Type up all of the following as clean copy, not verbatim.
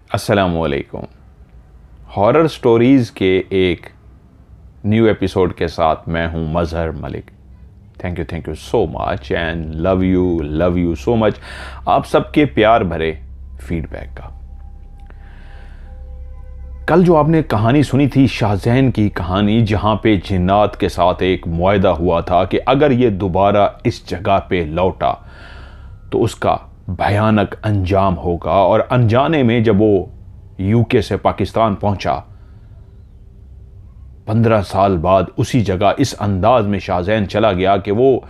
अस्सलामुअलैकुम। Horror stories के एक न्यू एपिसोड के साथ मैं हूं Mazhar Malik. Thank you so much and love you so much आप सबके प्यार भरे फीडबैक का। कल जो आपने कहानी सुनी थी, शाहजैन की कहानी, जहां पे जिन्नात के साथ एक मुआहदा हुआ था कि अगर ये दोबारा इस जगह पे लौटा तो उसका भयानक अंजाम होगा। और अनजाने में जब वो यूके से पाकिस्तान पहुंचा 15 साल बाद उसी जगह इस अंदाज में शाहजैन चला गया कि वो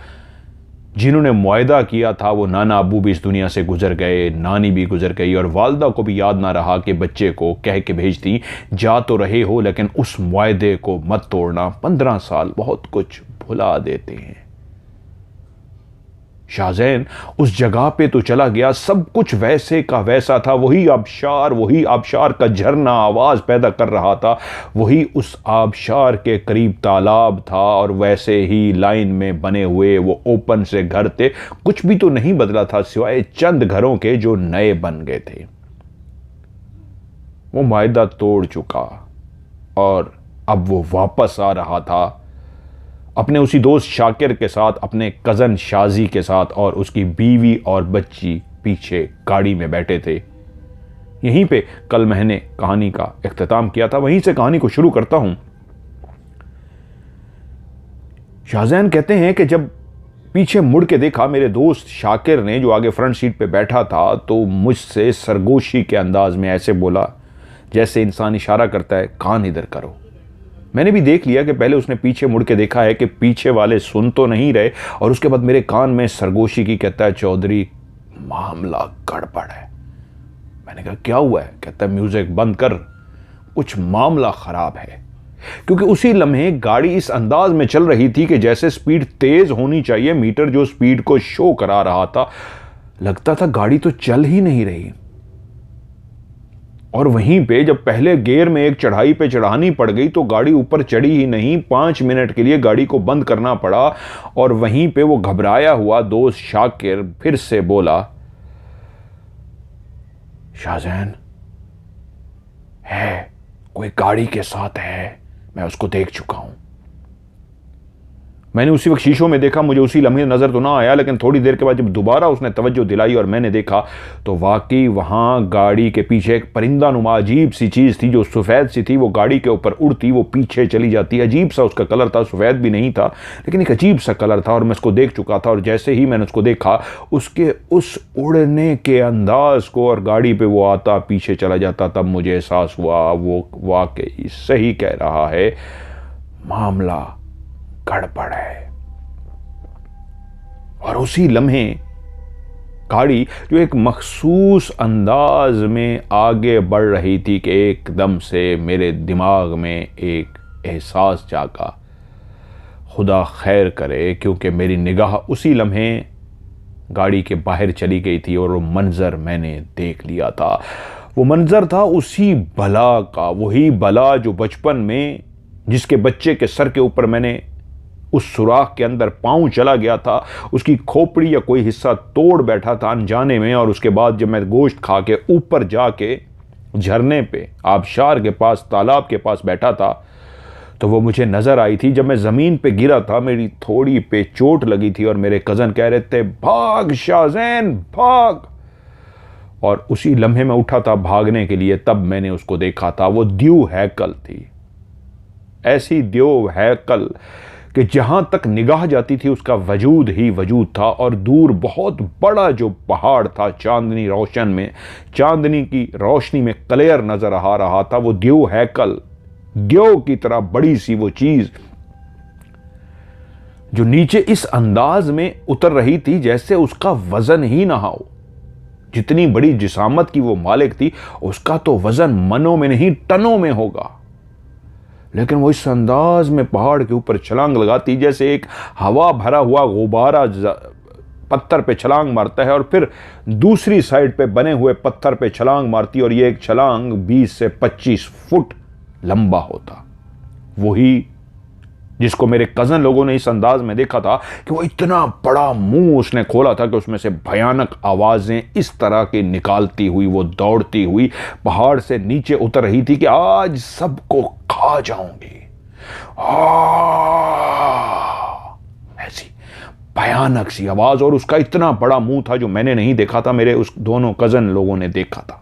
जिन्होंने मुआहदा किया था, वो नाना अबू भी इस दुनिया से गुजर गए, नानी भी गुजर गई और वालदा को भी याद ना रहा कि बच्चे को कह के भेजती, जा तो रहे हो लेकिन उस मुआहदे को मत तोड़ना। 15 साल बहुत कुछ भुला देते हैं। शाहजैन उस जगह पे तो चला गया, सब कुछ वैसे का वैसा था। वही आबशार का झरना आवाज पैदा कर रहा था, वही उस आबशार के करीब तालाब था और वैसे ही लाइन में बने हुए वो ओपन से घर थे। कुछ भी तो नहीं बदला था सिवाय चंद घरों के जो नए बन गए थे। वो मुआहदा तोड़ चुका और अब वो वापस आ रहा था अपने उसी दोस्त शाकिर के साथ, अपने कज़न शाजी के साथ, और उसकी बीवी और बच्ची पीछे गाड़ी में बैठे थे। यहीं पे कल मैंने कहानी का इख्तिताम किया था, वहीं से कहानी को शुरू करता हूं। शाहजैन कहते हैं कि जब पीछे मुड़ के देखा मेरे दोस्त शाकिर ने, जो आगे फ्रंट सीट पे बैठा था, तो मुझसे सरगोशी के अंदाज में ऐसे बोला जैसे इंसान इशारा करता है, कान इधर करो। मैंने भी देख लिया कि पहले उसने पीछे मुड़ के देखा है कि पीछे वाले सुन तो नहीं रहे, और उसके बाद मेरे कान में सरगोशी की कहता है, चौधरी मामला गड़बड़ है। मैंने कहा क्या हुआ है? कहता है म्यूजिक बंद कर, कुछ मामला खराब है। क्योंकि उसी लम्हे गाड़ी इस अंदाज में चल रही थी कि जैसे स्पीड तेज होनी चाहिए। मीटर जो स्पीड को शो करा रहा था, लगता था गाड़ी तो चल ही नहीं रही। और वहीं पे जब पहले गियर में एक चढ़ाई पे चढ़ानी पड़ गई तो गाड़ी ऊपर चढ़ी ही नहीं। 5 मिनट के लिए गाड़ी को बंद करना पड़ा। और वहीं पे वो घबराया हुआ दोस्त शाकिर फिर से बोला, शाहजैन है, कोई गाड़ी के साथ है, मैं उसको देख चुका हूं। मैंने उसी वक्त शीशों में देखा, मुझे उसी लम्हे नजर तो ना आया, लेकिन थोड़ी देर के बाद जब दोबारा उसने तवज्जो दिलाई और मैंने देखा तो वाकई वहां गाड़ी के पीछे एक परिंदा नुमा अजीब सी चीज थी जो सफेद सी थी। वो गाड़ी के ऊपर उड़ती, वो पीछे चली जाती। अजीब सा उसका कलर था, सफेद भी नहीं था लेकिन एक अजीब सा कलर था, और मैं उसको देख चुका था। और जैसे ही मैंने उसको देखा, उसके उस उड़ने के अंदाज को, और गाड़ी पे वो आता पीछे चला जाता, तब मुझे एहसास हुआ वो वाकई सही कह रहा है, मामला गड़बड़ है। और उसी लम्हे गाड़ी जो एक मखसूस अंदाज में आगे बढ़ रही थी कि एकदम से मेरे दिमाग में एक एहसास जागा, खुदा खैर करे, क्योंकि मेरी निगाह उसी लम्हे गाड़ी के बाहर चली गई थी और वो मंजर मैंने देख लिया था। वो मंजर था उसी बला का, वही बला जो बचपन में जिसके बच्चे के सर के ऊपर मैंने उस सुराख के अंदर पांव चला गया था, उसकी खोपड़ी या कोई हिस्सा तोड़ बैठा था अनजाने में। और उसके बाद जब मैं गोश्त खा के ऊपर जाके झरने पे, आबशार के पास, तालाब के पास बैठा था, तो वो मुझे नजर आई थी। जब मैं जमीन पे गिरा था, मेरी थोड़ी पे चोट लगी थी और मेरे कजन कह रहे थे, भाग शाहजैन भाग। और उसी लम्हे में उठा था भागने के लिए, तब मैंने उसको देखा था। वो द्यू हैकल थी, ऐसी द्यू हैकल कि जहां तक निगाह जाती थी उसका वजूद ही वजूद था। और दूर बहुत बड़ा जो पहाड़ था, चांदनी रोशन में, चांदनी की रोशनी में क्लियर नजर आ रहा था। वो द्यू हैकल, द्यू की तरह बड़ी सी वो चीज जो नीचे इस अंदाज में उतर रही थी जैसे उसका वजन ही ना हो। जितनी बड़ी जिसामत की वो मालिक थी, उसका तो वजन मनों में नहीं टनों में होगा। लेकिन वो इस अंदाज में पहाड़ के ऊपर छलांग लगाती जैसे एक हवा भरा हुआ गुब्बारा पत्थर पे छलांग मारता है और फिर दूसरी साइड पे बने हुए पत्थर पे छलांग मारती, और ये एक छलांग 20 से 25 फुट लंबा होता। वही जिसको मेरे कज़न लोगों ने इस अंदाज में देखा था कि वो इतना बड़ा मुंह उसने खोला था कि उसमें से भयानक आवाज़ें इस तरह की निकालती हुई वो दौड़ती हुई पहाड़ से नीचे उतर रही थी कि आज सबको खा जाऊंगी। ऐसी भयानक सी आवाज़, और उसका इतना बड़ा मुंह था जो मैंने नहीं देखा था, मेरे उस दोनों कज़न लोगों ने देखा था।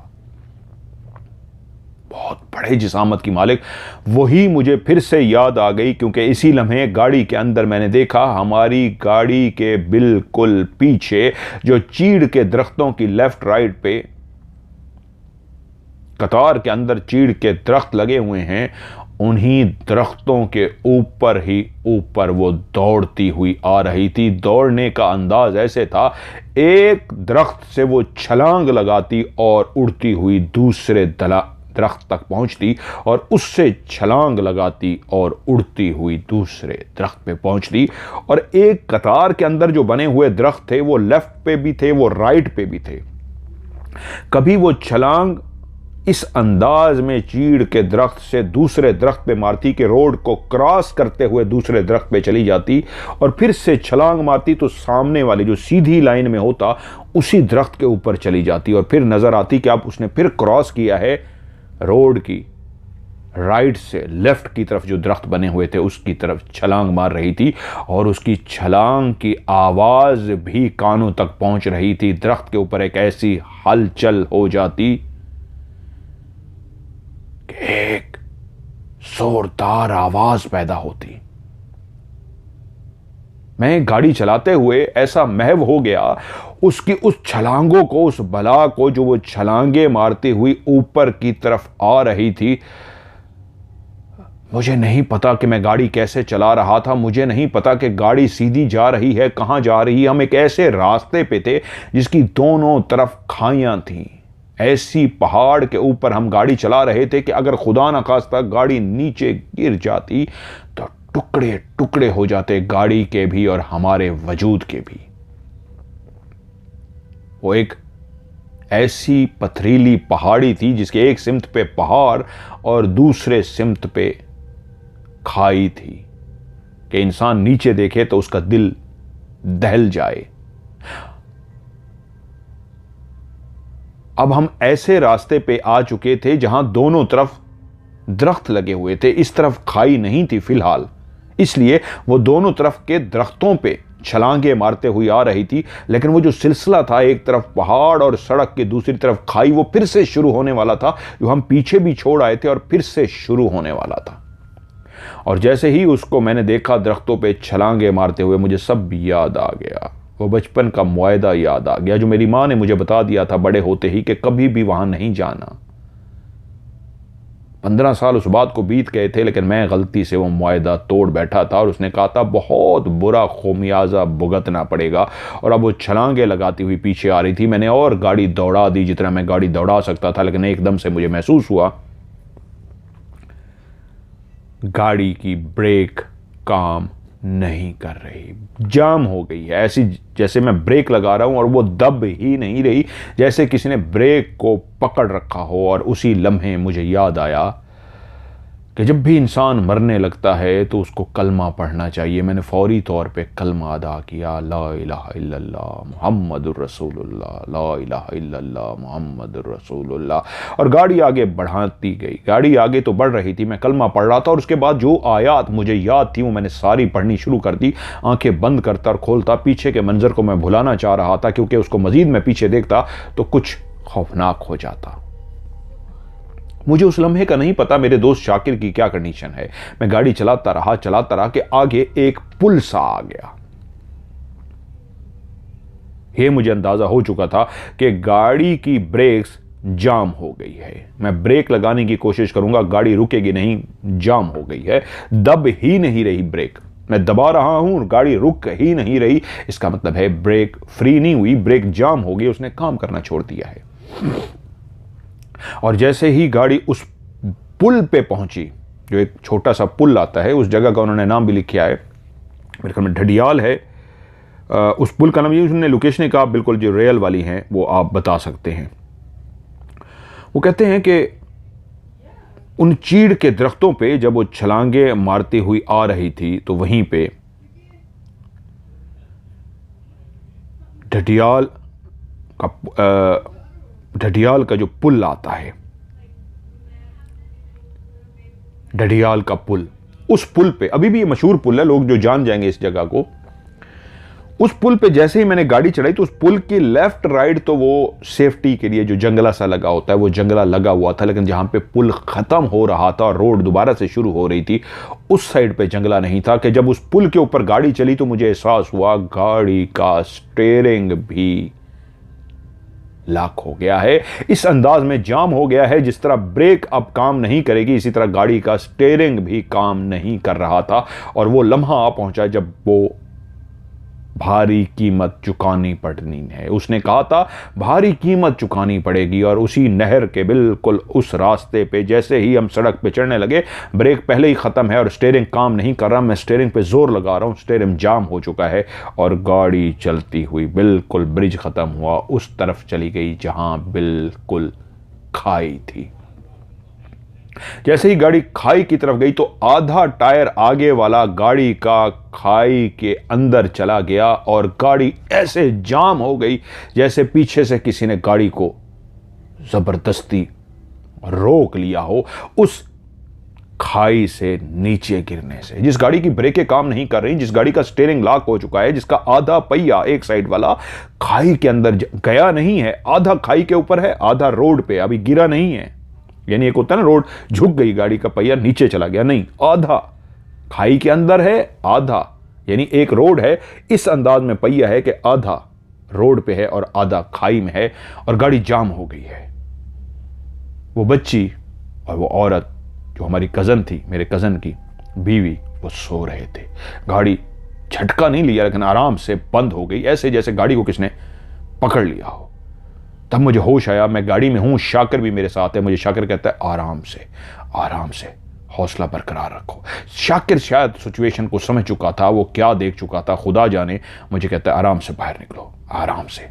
बहुत बड़े जिसामत की मालिक। वही मुझे फिर से याद आ गई, क्योंकि इसी लम्हे गाड़ी के अंदर मैंने देखा हमारी गाड़ी के बिल्कुल पीछे जो चीड़ के दरख्तों की लेफ्ट राइट पे कतार के अंदर चीड़ के दरख्त लगे हुए हैं, उन्हीं दरख्तों के ऊपर ही ऊपर वो दौड़ती हुई आ रही थी। दौड़ने का अंदाज ऐसे था, एक दरख्त से वो छलांग लगाती और उड़ती हुई दूसरे दरख्त तक पहुंचती, और उससे छलांग लगाती और उड़ती हुई दूसरे दरख्त पे पहुंचती। और एक कतार के अंदर जो बने हुए दरख्त थे वो लेफ्ट पे भी थे, वो राइट पे भी थे। कभी वो छलांग इस अंदाज में चीड़ के दरख्त से दूसरे दरख्त पे मारती कि रोड को क्रॉस करते हुए दूसरे दरख्त पे चली जाती, और फिर से छलांग मारती तो सामने वाली जो सीधी लाइन में होता उसी दरख्त के ऊपर चली जाती, और फिर नजर आती कि अब उसने फिर क्रॉस किया है रोड की राइट से लेफ्ट की तरफ जो दरख्त बने हुए थे उसकी तरफ छलांग मार रही थी, और उसकी छलांग की आवाज भी कानों तक पहुंच रही थी। दरख्त के ऊपर एक ऐसी हलचल हो जाती कि एक जोरदार आवाज पैदा होती। मैं गाड़ी चलाते हुए ऐसा महव हो गया उसकी उस छलांगों को, उस बला को जो वो छलांगे मारती हुई ऊपर की तरफ आ रही थी। मुझे नहीं पता कि मैं गाड़ी कैसे चला रहा था, मुझे नहीं पता कि गाड़ी सीधी जा रही है, कहां जा रही है। हम एक ऐसे रास्ते पे थे जिसकी दोनों तरफ खाइयां थीं। ऐसी पहाड़ के ऊपर हम गाड़ी चला रहे थे कि अगर खुदा न खास्ता गाड़ी नीचे गिर जाती तो टुकड़े टुकड़े हो जाते गाड़ी के भी और हमारे वजूद के भी। वो एक ऐसी पथरीली पहाड़ी थी जिसके एक सिमत पे पहाड़ और दूसरे सिमत पे खाई थी कि इंसान नीचे देखे तो उसका दिल दहल जाए। अब हम ऐसे रास्ते पे आ चुके थे जहां दोनों तरफ दरख्त लगे हुए थे, इस तरफ खाई नहीं थी फिलहाल, इसलिए वो दोनों तरफ के दरख्तों पे छलांगे मारते हुई आ रही थी। लेकिन वो जो सिलसिला था, एक तरफ पहाड़ और सड़क के दूसरी तरफ खाई, वो फिर से शुरू होने वाला था, जो हम पीछे भी छोड़ आए थे और फिर से शुरू होने वाला था। और जैसे ही उसको मैंने देखा दरख्तों पे छलांगे मारते हुए, मुझे सब याद आ गया। वो बचपन का मुआहदा याद आ गया जो मेरी माँ ने मुझे बता दिया था बड़े होते ही कि कभी भी वहां नहीं जाना। 15 साल उस बात को बीत गए थे, लेकिन मैं गलती से वो मुआहदा तोड़ बैठा था, और उसने कहा था बहुत बुरा खमियाजा भुगतना पड़ेगा। और अब वो छलांगे लगाती हुई पीछे आ रही थी। मैंने और गाड़ी दौड़ा दी जितना मैं गाड़ी दौड़ा सकता था, लेकिन एकदम से मुझे महसूस हुआ गाड़ी की ब्रेक काम नहीं कर रही, जाम हो गई है। ऐसी जैसे मैं ब्रेक लगा रहा हूं और वो दब ही नहीं रही, जैसे किसी ने ब्रेक को पकड़ रखा हो। और उसी लम्हे मुझे याद आया कि जब भी इंसान मरने लगता है तो उसको कलमा पढ़ना चाहिए। मैंने फौरी तौर पे कलमा अदा किया, ला इलाहा इल्लल्लाह मुहम्मदुर रसूलुल्लाह, ला इलाहा इल्लल्लाह मुहम्मदुर रसूलुल्लाह। और गाड़ी आगे बढ़ाती गई, गाड़ी आगे तो बढ़ रही थी, मैं कलमा पढ़ रहा था। और उसके बाद जो आयत मुझे याद थी वो मैंने सारी पढ़नी शुरू कर दी। आंखें बंद करता और खोलता, पीछे के मंजर को मैं भुलाना चाह रहा था, क्योंकि उसको मजीद मैं पीछे देखता तो कुछ खौफनाक हो जाता। मुझे उस लम्हे का नहीं पता मेरे दोस्त शाकिर की क्या कंडीशन है। मैं गाड़ी चलाता रहा कि आगे एक पुल सा आ गया। यह मुझे अंदाजा हो चुका था कि गाड़ी की ब्रेक्स जाम हो गई है। मैं ब्रेक लगाने की कोशिश करूंगा, गाड़ी रुकेगी नहीं, जाम हो गई है, दब ही नहीं रही ब्रेक। मैं दबा रहा हूं, गाड़ी रुक ही नहीं रही। इसका मतलब है ब्रेक फ्री नहीं हुई, ब्रेक जाम हो गई, उसने काम करना छोड़ दिया है। और जैसे ही गाड़ी उस पुल पे पहुंची, जो एक छोटा सा पुल आता है, उस जगह का उन्होंने नाम भी लिखा है, मेरे ख्याल में ढडियाल है। उस पुल का नाम ये उन्होंने लोकेशन का बिल्कुल जो रियल वाली हैं वो आप बता सकते हैं। वो कहते हैं कि उन चीड़ के दरख्तों पे जब वो छलांगे मारती हुई आ रही थी तो वहीं पे ढडियाल का जो पुल आता है, ढडियाल का पुल, उस पुल पे, अभी भी ये मशहूर पुल है, लोग जो जान जाएंगे इस जगह को, उस पुल पे जैसे ही मैंने गाड़ी चढ़ाई तो उस पुल के लेफ्ट राइट तो वो सेफ्टी के लिए जो जंगला सा लगा होता है वो जंगला लगा हुआ था, लेकिन जहां पे पुल खत्म हो रहा था और रोड दोबारा से शुरू हो रही थी उस साइड पे जंगला नहीं था। कि जब उस पुल के ऊपर गाड़ी चली तो मुझे एहसास हुआ गाड़ी का स्टीयरिंग भी लॉक हो गया है, इस अंदाज में जाम हो गया है। जिस तरह ब्रेक अब काम नहीं करेगी इसी तरह गाड़ी का स्टीयरिंग भी काम नहीं कर रहा था। और वो लम्हा आ पहुंचा जब वो भारी कीमत चुकानी पड़नी है। उसने कहा था भारी कीमत चुकानी पड़ेगी। और उसी नहर के बिल्कुल उस रास्ते पे जैसे ही हम सड़क पे चढ़ने लगे, ब्रेक पहले ही ख़त्म है और स्टीयरिंग काम नहीं कर रहा। मैं स्टीयरिंग पे जोर लगा रहा हूँ, स्टीयरिंग जाम हो चुका है और गाड़ी चलती हुई बिल्कुल ब्रिज ख़त्म हुआ उस तरफ चली गई जहाँ बिल्कुल खाई थी। जैसे ही गाड़ी खाई की तरफ गई तो आधा टायर आगे वाला गाड़ी का खाई के अंदर चला गया और गाड़ी ऐसे जाम हो गई जैसे पीछे से किसी ने गाड़ी को जबरदस्ती रोक लिया हो उस खाई से नीचे गिरने से। जिस गाड़ी की ब्रेकें काम नहीं कर रही, जिस गाड़ी का स्टीयरिंग लॉक हो चुका है, जिसका आधा पहिया एक साइड वाला खाई के अंदर गया नहीं है, आधा खाई के ऊपर है, आधा रोड पे, अभी गिरा नहीं है। यानी एक होता है ना रोड झुक गई, गाड़ी का पहिया नीचे चला गया, नहीं, आधा खाई के अंदर है, आधा यानी एक रोड है इस अंदाज में पहिया है कि आधा रोड पे है और आधा खाई में है और गाड़ी जाम हो गई है। वो बच्ची और वो औरत जो हमारी कज़न थी, मेरे कज़न की बीवी, वो सो रहे थे। गाड़ी झटका नहीं लिया लेकिन आराम से बंद हो गई, ऐसे जैसे गाड़ी को किसने पकड़ लिया हो। तब मुझे होश आया, मैं गाड़ी में हूं, शाकिर भी मेरे साथ है। मुझे शाकिर कहता है आराम से, आराम से, हौसला बरकरार रखो। शाकिर शायद सिचुएशन को समझ चुका था, वो क्या देख चुका था खुदा जाने। मुझे कहता है आराम से बाहर निकलो, आराम से।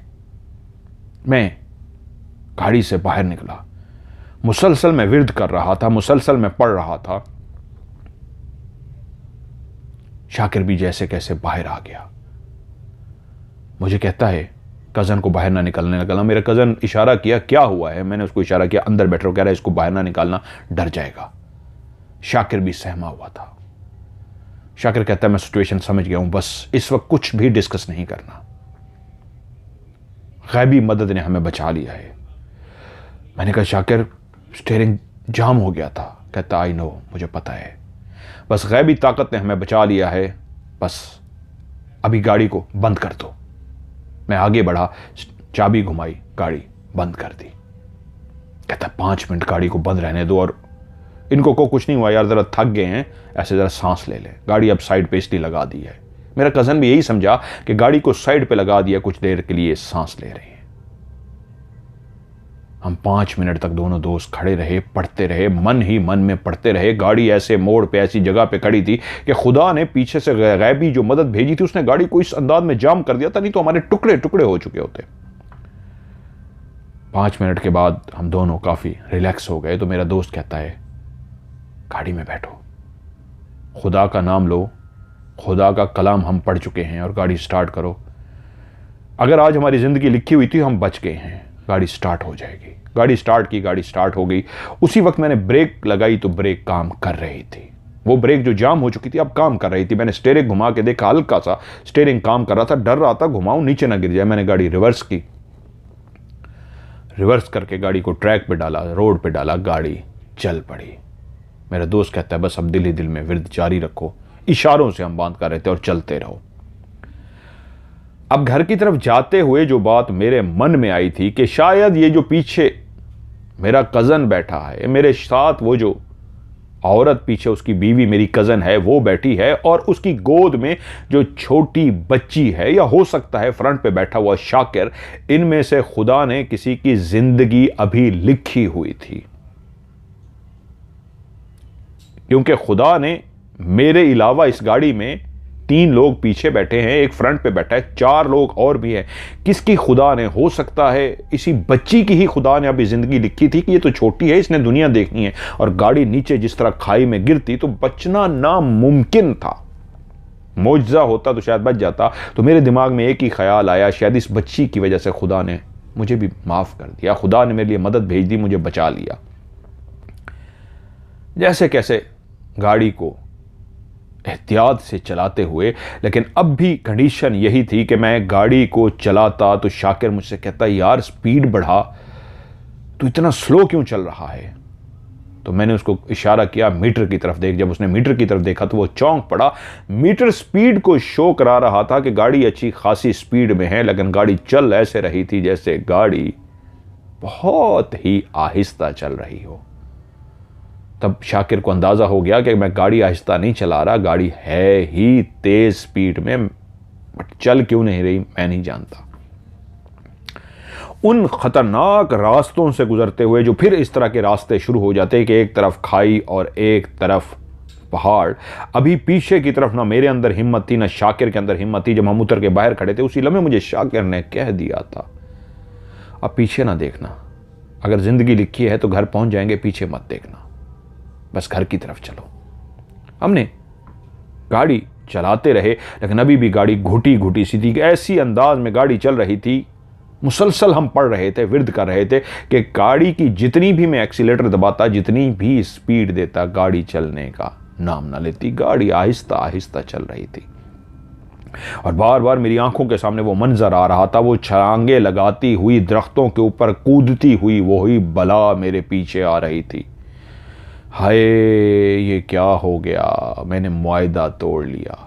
मैं गाड़ी से बाहर निकला, मुसलसल मैं विर्द कर रहा था, मुसलसल मैं पढ़ रहा था। शाकिर भी जैसे कैसे बाहर आ गया। मुझे कहता है कज़न को बाहर ना निकलने लगा। मेरा कज़न इशारा किया क्या हुआ है, मैंने उसको इशारा किया अंदर बैठ रहो। कह रहा है इसको बाहर ना निकालना, डर जाएगा। शाकिर भी सहमा हुआ था। शाकिर कहता है मैं सिचुएशन समझ गया हूं, बस इस वक्त कुछ भी डिस्कस नहीं करना, गैबी मदद ने हमें बचा लिया है। मैंने कहा शाकिर स्टीयरिंग जाम हो गया था। कहता आई नो, मुझे पता है, बस गैबी ताकत ने हमें बचा लिया है, बस अभी गाड़ी को बंद कर दो। मैं आगे बढ़ा, चाबी घुमाई, गाड़ी बंद कर दी। कहता 5 मिनट गाड़ी को बंद रहने दो। और इनको को कुछ नहीं हुआ यार, जरा थक गए हैं, ऐसे जरा सांस ले ले। गाड़ी अब साइड पे इसलिए लगा दी है। मेरा कज़न भी यही समझा कि गाड़ी को साइड पे लगा दिया, कुछ देर के लिए सांस ले रहे हैं। हम 5 मिनट तक दोनों दोस्त खड़े रहे, पढ़ते रहे, मन ही मन में पढ़ते रहे। गाड़ी ऐसे मोड़ पे, ऐसी जगह पे खड़ी थी कि खुदा ने पीछे से गैबी जो मदद भेजी थी उसने गाड़ी को इस अंदाज में जाम कर दिया था, नहीं तो हमारे टुकड़े टुकड़े हो चुके होते। 5 मिनट के बाद हम दोनों काफी रिलैक्स हो गए तो मेरा दोस्त कहता है गाड़ी में बैठो, खुदा का नाम लो, खुदा का कलाम हम पढ़ चुके हैं और गाड़ी स्टार्ट करो। अगर आज हमारी जिंदगी लिखी हुई थी हम बच गए हैं, गाड़ी स्टार्ट हो जाएगी। गाड़ी स्टार्ट की, गाड़ी स्टार्ट हो गई। उसी वक्त मैंने ब्रेक लगाई तो ब्रेक काम कर रही थी। वो ब्रेक जो जाम हो चुकी थी अब काम कर रही थी। मैंने स्टीयरिंग घुमा के देखा, हल्का सा स्टीयरिंग काम कर रहा था। डर रहा था घुमाऊं नीचे ना गिर जाए। मैंने गाड़ी रिवर्स की, रिवर्स करके गाड़ी को ट्रैक पे डाला, रोड पे डाला, गाड़ी चल पड़ी। मेरा दोस्त कहता है बस अब दिल ही दिल में विर्द जारी रखो। इशारों से हम बांध कर रहे थे और चलते रहो। अब घर की तरफ जाते हुए जो बात मेरे मन में आई थी कि शायद ये जो पीछे मेरा कज़न बैठा है, मेरे साथ वो जो औरत पीछे उसकी बीवी मेरी कज़न है वो बैठी है और उसकी गोद में जो छोटी बच्ची है, या हो सकता है फ्रंट पे बैठा हुआ शाकिर, इनमें से खुदा ने किसी की जिंदगी अभी लिखी हुई थी। क्योंकि खुदा ने मेरे अलावा इस गाड़ी में 3 लोग पीछे बैठे हैं, एक फ्रंट पे बैठा है, 4 लोग और भी हैं। किसकी खुदा ने, हो सकता है इसी बच्ची की ही खुदा ने अभी ज़िंदगी लिखी थी कि ये तो छोटी है, इसने दुनिया देखनी है, और गाड़ी नीचे जिस तरह खाई में गिरती तो बचना नामुमकिन था। मौजज़ा होता तो शायद बच जाता। तो मेरे दिमाग में एक ही ख्याल आया, शायद इस बच्ची की वजह से खुदा ने मुझे भी माफ़ कर दिया, खुदा ने मेरे लिए मदद भेज दी, मुझे बचा लिया। जैसे कैसे गाड़ी को एहतियात से चलाते हुए, लेकिन अब भी कंडीशन यही थी कि मैं गाड़ी को चलाता तो शाकिर मुझसे कहता, यार स्पीड बढ़ा, तू इतना स्लो क्यों चल रहा है। तो मैंने उसको इशारा किया, मीटर की तरफ देख। जब उसने मीटर की तरफ देखा तो वो चौंक पड़ा। मीटर स्पीड को शो करा रहा था कि गाड़ी अच्छी खासी स्पीड में है, लेकिन गाड़ी चल ऐसे रही थी जैसे गाड़ी बहुत ही आहिस्ता चल रही हो। तब शाकिर को अंदाज़ा हो गया कि मैं गाड़ी आहिस्ता नहीं चला रहा, गाड़ी है ही तेज़ स्पीड में, बट चल क्यों नहीं रही मैं नहीं जानता। उन खतरनाक रास्तों से गुजरते हुए जो फिर इस तरह के रास्ते शुरू हो जाते कि एक तरफ खाई और एक तरफ पहाड़। अभी पीछे की तरफ ना मेरे अंदर हिम्मत थी ना शाकिर के अंदर हिम्मत थी। जब हम उतर के बाहर खड़े थे उसी लम्हे मुझे शाकिर ने कह दिया था, अब पीछे ना देखना, अगर ज़िंदगी लिखी है तो घर पहुंच जाएंगे, पीछे मत देखना, बस घर की तरफ चलो। हमने गाड़ी चलाते रहे, लेकिन अभी भी गाड़ी घुटी घुटी सी थी। ऐसी अंदाज में गाड़ी चल रही थी, मुसलसल हम पढ़ रहे थे, विर्द कर रहे थे कि गाड़ी की जितनी भी मैं एक्सीलेटर दबाता, जितनी भी स्पीड देता, गाड़ी चलने का नाम ना लेती। गाड़ी आहिस्ता आहिस्ता चल रही थी और बार बार मेरी आंखों के सामने वो मंजर आ रहा था, वो छलांगे लगाती हुई दरख्तों के ऊपर कूदती हुई वही बला मेरे पीछे आ रही थी। हाय, ये क्या हो गया, मैंने मुआहदा तोड़ लिया,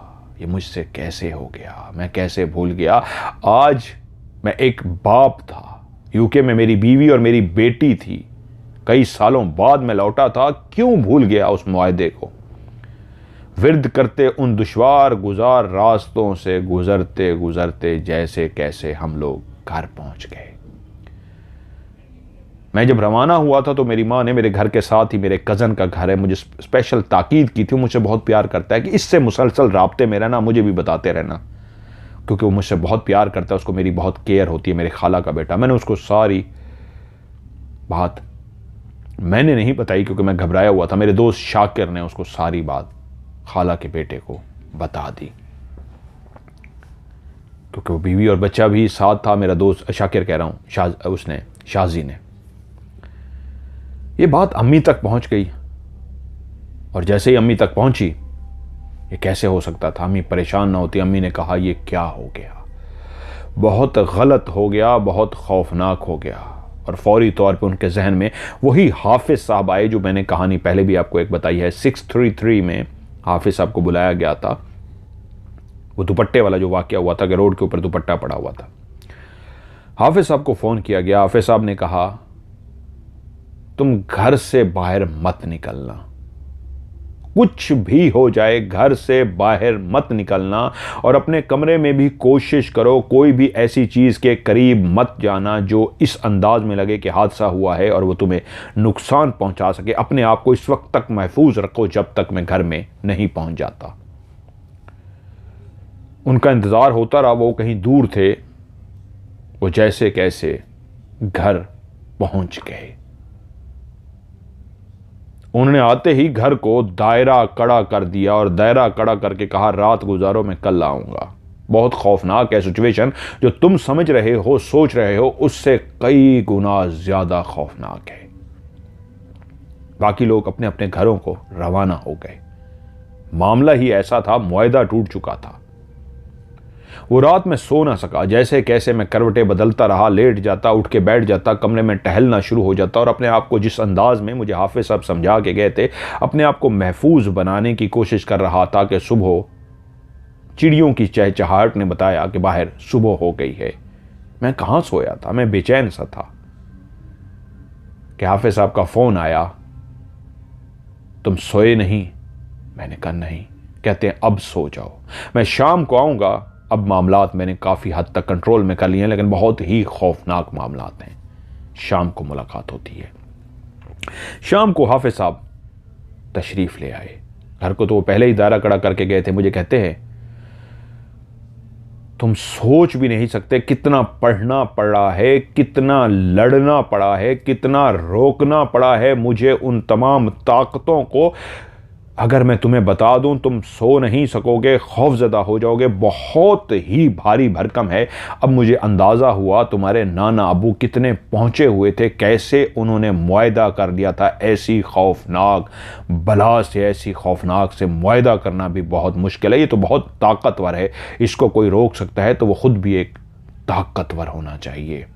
ये मुझसे कैसे हो गया, मैं कैसे भूल गया। आज मैं एक बाप था, यूके में मेरी बीवी और मेरी बेटी थी, कई सालों बाद मैं लौटा था, क्यों भूल गया उस मुआहदे को। विर्द करते उन दुश्वार गुजार रास्तों से गुजरते गुजरते जैसे कैसे हम लोग घर पहुंच गए। मैं जब रवाना हुआ था तो मेरी माँ ने, मेरे घर के साथ ही मेरे कज़न का घर है, मुझे स्पेशल ताकीद की थी, मुझसे बहुत प्यार करता है कि इससे मुसलसल राब्ते में रहना, मुझे भी बताते रहना, क्योंकि वो मुझसे बहुत प्यार करता है, उसको मेरी बहुत केयर होती है, मेरे खाला का बेटा। मैंने उसको सारी बात मैंने नहीं बताई क्योंकि मैं घबराया हुआ था। मेरे दोस्त शाकिर ने उसको सारी बात खाला के बेटे को बता दी, क्योंकि वो बीवी और बच्चा भी साथ था। मेरा दोस्त शाकिर कह रहा हूँ, शाजी ने ये बात अम्मी तक पहुंच गई, और जैसे ही अम्मी तक पहुंची, ये कैसे हो सकता था, अम्मी परेशान ना होती। अम्मी ने कहा, ये क्या हो गया, बहुत गलत हो गया, बहुत खौफनाक हो गया। और फौरी तौर पे उनके जहन में वही हाफिज साहब आए जो मैंने कहानी पहले भी आपको एक बताई है। 633 में हाफिज साहब को बुलाया गया था, वो दुपट्टे वाला जो वाकया हुआ था कि रोड के ऊपर दुपट्टा पड़ा हुआ था। हाफिज साहब को फ़ोन किया गया। हाफिज साहब ने कहा, तुम घर से बाहर मत निकलना, कुछ भी हो जाए घर से बाहर मत निकलना, और अपने कमरे में भी कोशिश करो कोई भी ऐसी चीज़ के करीब मत जाना जो इस अंदाज में लगे कि हादसा हुआ है और वो तुम्हें नुकसान पहुंचा सके। अपने आप को इस वक्त तक महफूज रखो जब तक मैं घर में नहीं पहुंच जाता। उनका इंतज़ार होता रहा, वो कहीं दूर थे, वो जैसे कैसे घर पहुंच गए। उन्होंने आते ही घर को दायरा कड़ा कर दिया और दायरा कड़ा करके कहा, रात गुजारो, मैं कल आऊंगा। बहुत खौफनाक है सिचुएशन, जो तुम समझ रहे हो, सोच रहे हो, उससे कई गुना ज्यादा खौफनाक है। बाकी लोग अपने अपने घरों को रवाना हो गए। मामला ही ऐसा था, मुआहदा टूट चुका था। वो रात में सो ना सका, जैसे कैसे मैं करवटें बदलता रहा, लेट जाता, उठ के बैठ जाता, कमरे में टहलना शुरू हो जाता, और अपने आप को जिस अंदाज में मुझे हाफिज साहब समझा के गए थे, अपने आप को महफूज बनाने की कोशिश कर रहा था कि सुबह चिड़ियों की चहचहाहट ने बताया कि बाहर सुबह हो गई है। मैं कहाँ सोया था, मैं बेचैन सा था कि हाफिज साहब का फ़ोन आया, तुम सोए नहीं? मैंने कहा नहीं। कहते हैं अब सो जाओ, मैं शाम को आऊँगा। अब मामलात मैंने काफ़ी हद तक कंट्रोल में कर लिए हैं, लेकिन बहुत ही खौफनाक मामलात हैं। शाम को मुलाकात होती है। शाम को हाफिज साहब तशरीफ़ ले आए घर को, तो वो पहले ही दायरा कड़ा करके गए थे। मुझे कहते हैं तुम सोच भी नहीं सकते कितना पढ़ना पड़ा है, कितना लड़ना पड़ा है, कितना रोकना पड़ा है मुझे उन तमाम ताकतों को। अगर मैं तुम्हें बता दूं तुम सो नहीं सकोगे, खौफजदा हो जाओगे। बहुत ही भारी भरकम है। अब मुझे अंदाज़ा हुआ तुम्हारे नाना अबू कितने पहुंचे हुए थे, कैसे उन्होंने मुआहदा कर लिया था। ऐसी खौफनाक बला से, ऐसी खौफनाक से मुआहदा करना भी बहुत मुश्किल है। ये तो बहुत ताकतवर है, इसको कोई रोक सकता है तो वो खुद भी एक ताकतवर होना चाहिए।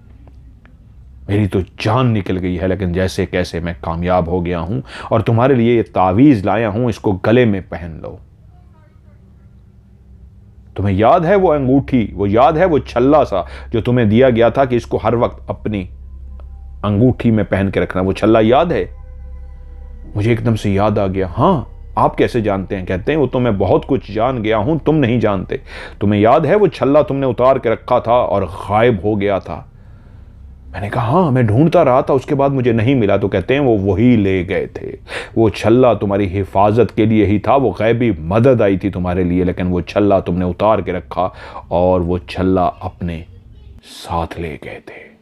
मेरी तो जान निकल गई है, लेकिन जैसे कैसे मैं कामयाब हो गया हूं और तुम्हारे लिए ये तावीज़ लाया हूं, इसको गले में पहन लो। तुम्हें याद है वो अंगूठी, वो याद है वो छल्ला सा जो तुम्हें दिया गया था कि इसको हर वक्त अपनी अंगूठी में पहन के रखना, वो छल्ला याद है? मुझे एकदम से याद आ गया। हाँ, आप कैसे जानते हैं? कहते हैं वो तो मैं बहुत कुछ जान गया हूं, तुम नहीं जानते। तुम्हें याद है वो छल्ला तुमने उतार के रखा था और गायब हो गया था? मैंने कहा हाँ, मैं ढूंढता रहा था, उसके बाद मुझे नहीं मिला। तो कहते हैं वो वही ले गए थे। वो छल्ला तुम्हारी हिफाजत के लिए ही था, वो गैबी मदद आई थी तुम्हारे लिए, लेकिन वो छल्ला तुमने उतार के रखा और वो छल्ला अपने साथ ले गए थे।